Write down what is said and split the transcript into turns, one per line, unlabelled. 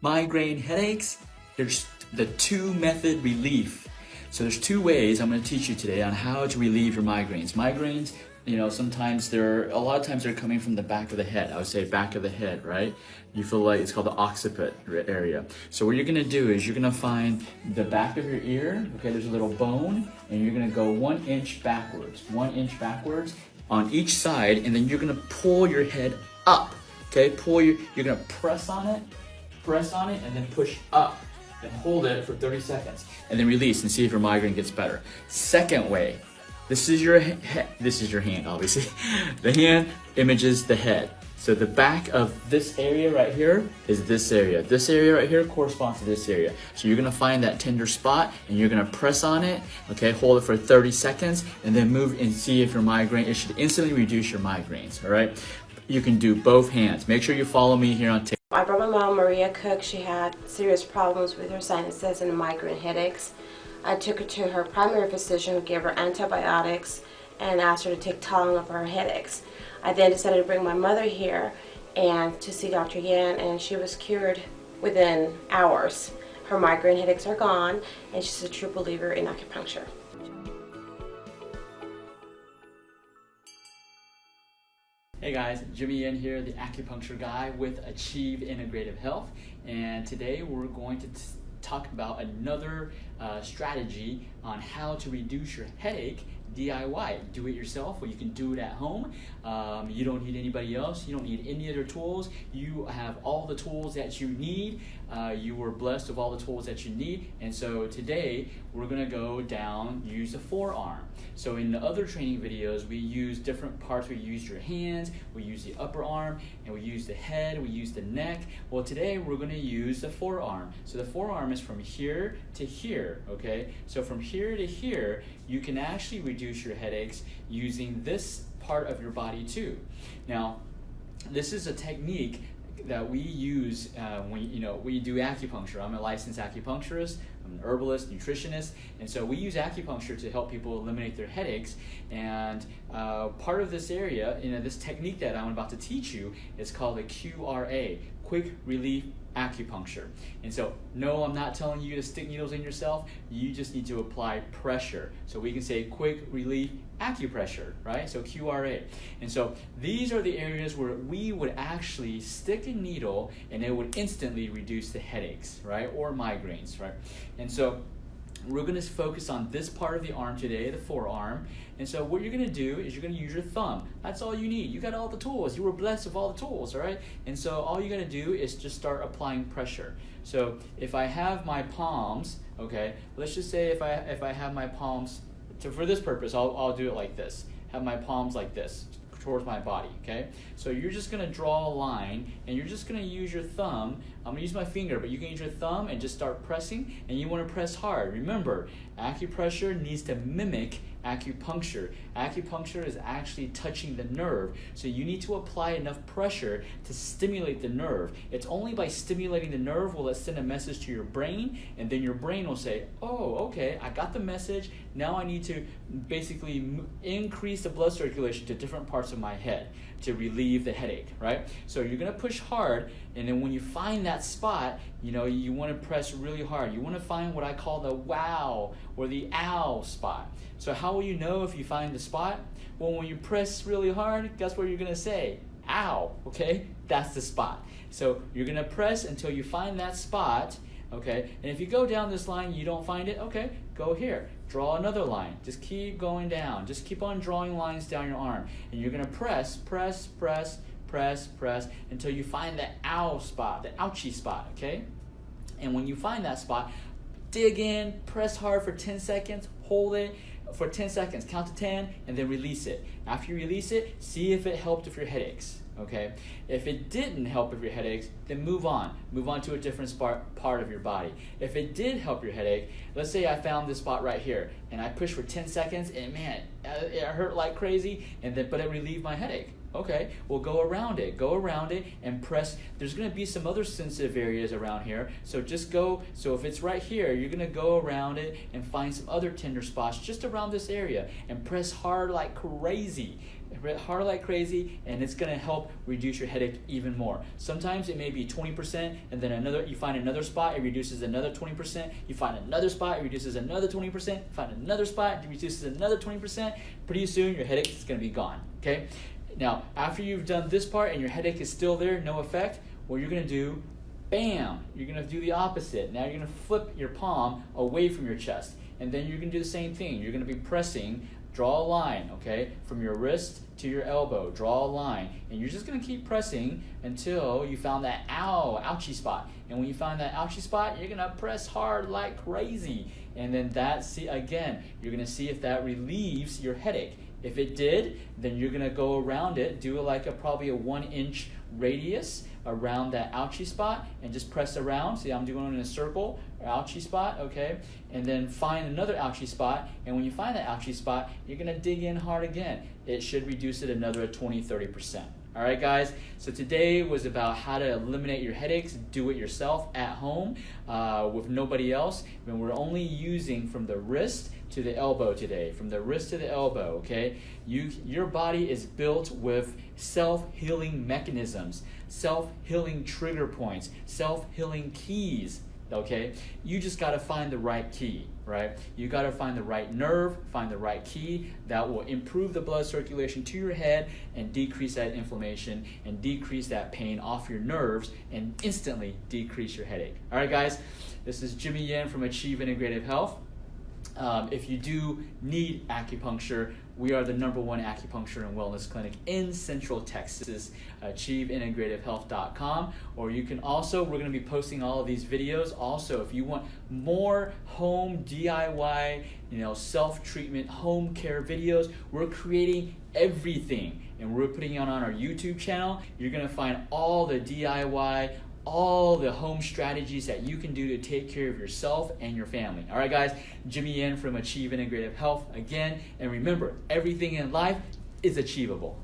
Migraine headaches, there's the two-method relief. So there's two ways I'm going to teach you today on how to relieve your migraines. Migraines, sometimes a lot of times they're coming from the back of the head. I would say back of the head, right? You feel like it's called the occiput area. So what you're going to do is you're going to find the back of your ear, okay, there's a little bone, and you're going to go 1 inch backwards, 1 inch backwards on each side, and then you're going to pull your head up, okay? You're going to press on it, and then push up. And hold it for 30 seconds, and then release and see if your migraine gets better. Second way, this is your hand, obviously. The hand images the head. So the back of this area right here is this area. This area right here corresponds to this area. So you're gonna find that tender spot and you're gonna press on it, okay? Hold it for 30 seconds and then move and see if your migraine, it should instantly reduce your migraines, all right? You can do both hands. Make sure you follow me here on TikTok.
I brought my mom, Maria Cook. She had serious problems with her sinuses and migraine headaches. I took her to her primary physician who gave her antibiotics and asked her to take Tylenol for her headaches. I then decided to bring my mother here and to see Dr. Yan, and she was cured within hours. Her migraine headaches are gone, and she's a true believer in acupuncture.
Hey guys, Jimmy Yen here, the acupuncture guy with Achieve Integrative Health, and today we're going to talk about another strategy on how to reduce your headache DIY. Do it yourself, or you can do it at home. You don't need anybody else. You don't need any other tools. You have all the tools that you need. You were blessed with all the tools that you need. And so today we're gonna go down, use the forearm. So in the other training videos, we use different parts. We used your hands, we use the upper arm, and we use the head, we use the neck. Well, today we're gonna use the forearm. So the forearm is from here to here, okay? So from here to here, you can actually reduce your headaches using this part of your body too. Now, this is a technique that we use when we do acupuncture. I'm a licensed acupuncturist, I'm an herbalist, nutritionist, and so we use acupuncture to help people eliminate their headaches. And part of this area, this technique that I'm about to teach you is called the QRA, Quick Relief Acupuncture. And so, no, I'm not telling you to stick needles in yourself. You just need to apply pressure. So we can say quick relief acupressure, right? So QRA. And so these are the areas where we would actually stick a needle and it would instantly reduce the headaches, right? Or migraines, right? And so we're going to focus on this part of the arm today, the forearm. And so what you're going to do is you're going to use your thumb. That's all you need. You got all the tools. You were blessed with all the tools, all right? And so all you're going to do is just start applying pressure. So if I have my palms, okay, let's just say if I have my palms, for this purpose, I'll do it like this. Have my palms like this towards my body, okay? So you're just gonna draw a line and you're just gonna use your thumb. I'm gonna use my finger, but you can use your thumb and just start pressing, and you wanna press hard. Remember, acupressure needs to mimic acupuncture. Acupuncture is actually touching the nerve, so you need to apply enough pressure to stimulate the nerve. It's only by stimulating the nerve will it send a message to your brain, and then your brain will say, oh, okay, I got the message. Now I need to basically increase the blood circulation to different parts of my head to relieve the headache, right? So you're gonna push hard, and then when you find that spot, you wanna press really hard. You wanna find what I call the wow or the ow spot. So how will you know if you find the spot? Well, when you press really hard, guess what you're gonna say? Ow, okay? That's the spot. So you're gonna press until you find that spot, okay? And if you go down this line, you don't find it, okay, go here. Draw another line. Just keep going down. Just keep on drawing lines down your arm. And you're gonna press until you find that ow spot, the ouchie spot, okay? And when you find that spot, dig in, press hard for 10 seconds, hold it for 10 seconds, count to 10, and then release it. After you release it, see if it helped with your headaches, okay? If it didn't help with your headaches, then move on to a different part of your body. If it did help your headache, let's say I found this spot right here, and I pushed for 10 seconds, and man, it hurt like crazy, but it relieved my headache. Okay, well go around it and press. There's gonna be some other sensitive areas around here, so just go, so if it's right here, you're gonna go around it and find some other tender spots just around this area and press hard like crazy. Hard like crazy, and it's going to help reduce your headache even more. Sometimes it may be 20%, and then you find another spot, it reduces another 20%. You find another spot, it reduces another 20%. You find another spot, it reduces another 20%. Pretty soon your headache is going to be gone. Okay. Now, after you've done this part and your headache is still there, no effect, what you're going to do, bam, you're going to do the opposite. Now you're going to flip your palm away from your chest, and then you're going to do the same thing. You're going to be pressing. Draw a line, okay, from your wrist to your elbow. Draw a line, and you're just gonna keep pressing until you found that ouchie spot. And when you find that ouchie spot, you're gonna press hard like crazy. And then again, you're gonna see if that relieves your headache. If it did, then you're gonna go around it, do like probably a 1-inch radius around that ouchie spot, and just press around. See, I'm doing it in a circle, ouchie spot, okay? And then find another ouchie spot, and when you find that ouchie spot, you're gonna dig in hard again. It should reduce it another 20-30%. All right, guys, so today was about how to eliminate your headaches, do it yourself at home with nobody else. And we're only using from the wrist to the elbow today, from the wrist to the elbow, okay? Your body is built with self-healing mechanisms, self-healing trigger points, self-healing keys, okay? You just gotta find the right key, right? You gotta find the right nerve, find the right key that will improve the blood circulation to your head and decrease that inflammation and decrease that pain off your nerves and instantly decrease your headache. All right, guys, this is Jimmy Yen from Achieve Integrative Health. If you do need acupuncture, we are the #1 acupuncture and wellness clinic in Central Texas, AchieveIntegrativeHealth.com. Or you can also, we're going to be posting all of these videos. Also, if you want more home DIY, self-treatment, home care videos, we're creating everything. And we're putting it on our YouTube channel. You're going to find all the DIY, all the home strategies that you can do to take care of yourself and your family. All right, guys, Jimmy Yen from Achieve Integrative Health again. And remember, everything in life is achievable.